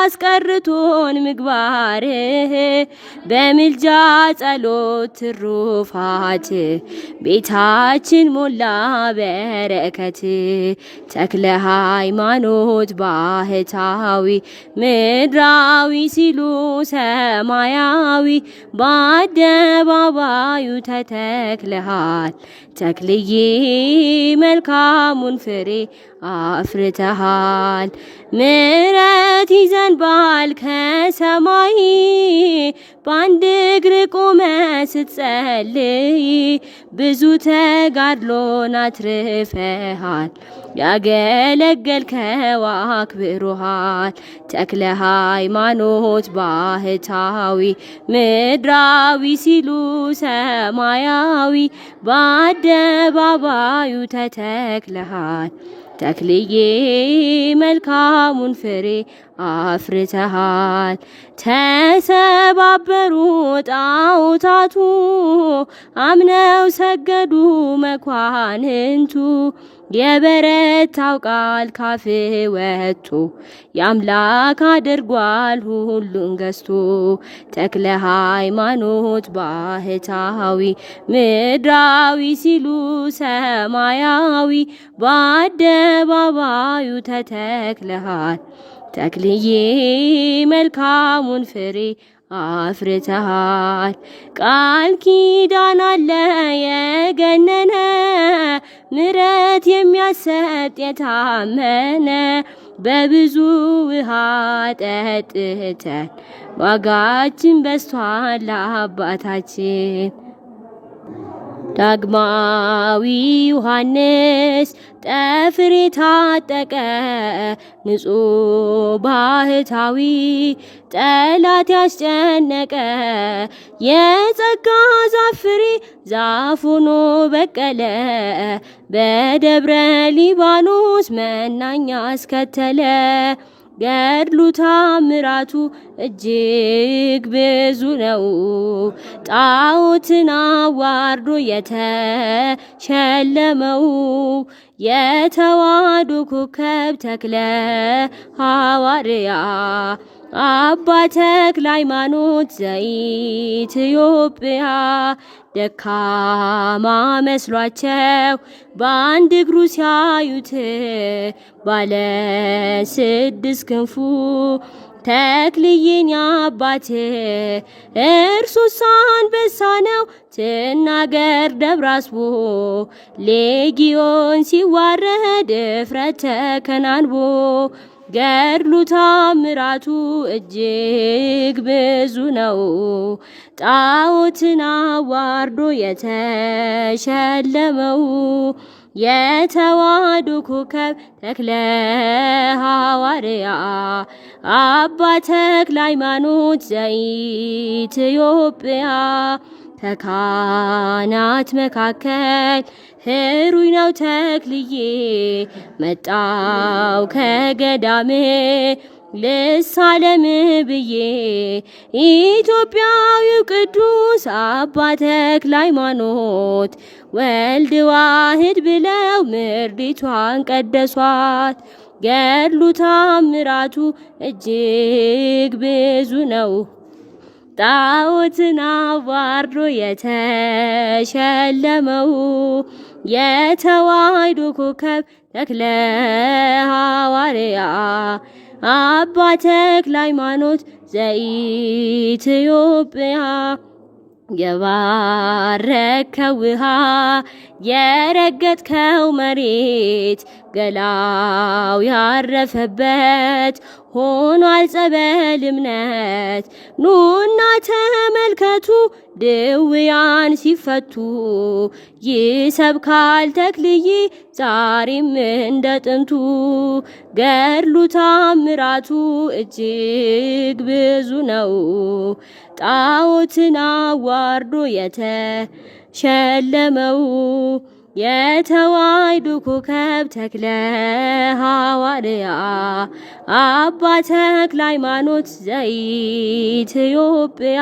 አስቀርቶን ምግባርህ በምልጃ ጸሎት ትሩፋት ቤታችን ሞላ በረከት። ተክለ ሃይማኖት ባህታዊ ምድራዊ ሲሉ ሰማያዊ በአደባባዩ ተተክለሃል። ተክልዬ መልካሙን ፍሬ አፍርተሃል። ምሕረት ይዘንባል ከሰማይ በአንድ እግር ቆመ ስትጸልይ ብዙ ተጋድሎን አትርፈሃል። ያገለገልከው አክብሮሃል። ተክለ ሃይማኖት ባህታዊ ምድራዊ ሲሉ ሰማያዊ በአደባባዩ ተተክለሃል። ተክልዬ መልካሙን ፍሬ አፍርተሃል። ተሰባበሩ ጣዖታቱ አምነው ሰገዱ መኳንንቱ። የበረታው ቃል ካፍ ወጥቶ የአምላክ አድርጓል ሁሉን ገዝቶ። ተክለ ሃይማኖት ባህታዊ ምድራዊ ሲሉ ሰማያዊ በአደባባዩ ተተክለሃል። ተክልዬ መልካሙን ፍሬ አፍርተሃል። ቃል ኪዳን አለ የገነነ ምሕረት የሚያሰጥ የታመነ በብዙ ውሃ ጠጥተን ዋጋችን በስቷል ለአባታችን። ዳግማዊ ዮሐንስ ጠፍር የታጠቀ ንጹሕ ባህታዊ ጠላት ያስጨነቀ የጸጋ ዛፍ ፍሬ ዛፍ ሆኖ በቀለ። በደብረ ሊባኖስ መናኛ አስከተለ። ገድሉ ታምራቱ እጅግ ብዙ ነው። ጣዖትን አዋርዶ የተሸለመው የተዋሕዶ ኮከብ ተክለ ሐዋርያ አባ ተክለ ሃይማኖት ዘኢትዮጵያ። ደካማ መስሏቸው በአንድ እግሩ ሲያዩት ባለ 6 ክንፉ ተክልዬን አባት እርሱስ አንበሳ ነው ትናገር ደብረ አስቦ። ሌጊዮን ሲዋረድ እፍረት ተከናንቦ ገድሉ ታምራቱ እጅግ ብዙ ነው። ጣዖትን አዋርዶ የተሸለመው የተዋሕዶ ኮከብ ተክለ ሐዋርያ አባ ተክለ ሃይማኖት ዘኢትዮጵያ። ከካህናት መካከል ሕሩይ ነው ተክልዬ መጣው ከገዳም ልሳለም ብዬ። ኢትዮጵያዊው ቅዱስ አባ ተክለ ሃይማኖት ወልድ ዋሕድ ብለው ምድሪቷን ቀደሷት። ገድሉ ታምራቱ እጅግ ብዙ ነው። ጣዖትን አዋርዶ የተሸለመው የተዋሕዶ ኮከብ ተክለ ሐዋርያ አባ ተክለ ሃይማኖት ዘኢትዮጵያ። የባረከው ውሃ የረገጥከው መሬት ገላው ያረፈበት ሆኗል ጸበል እምነት። ኑና ተመልከቱ ድውያን ሲፈቱ ይሰብካል ተክልዬ ዛሬም እንደ ጥንቱ። ገድሉ ታምራቱ እጅግ ብዙ ነው። ጣዖትን አዋርዶ የተሸለመው የተዋሕዶ ኮከብ ተክለ ሐዋርያ አባ ተክለ ሃይማኖት ዘኢትዮጵያ።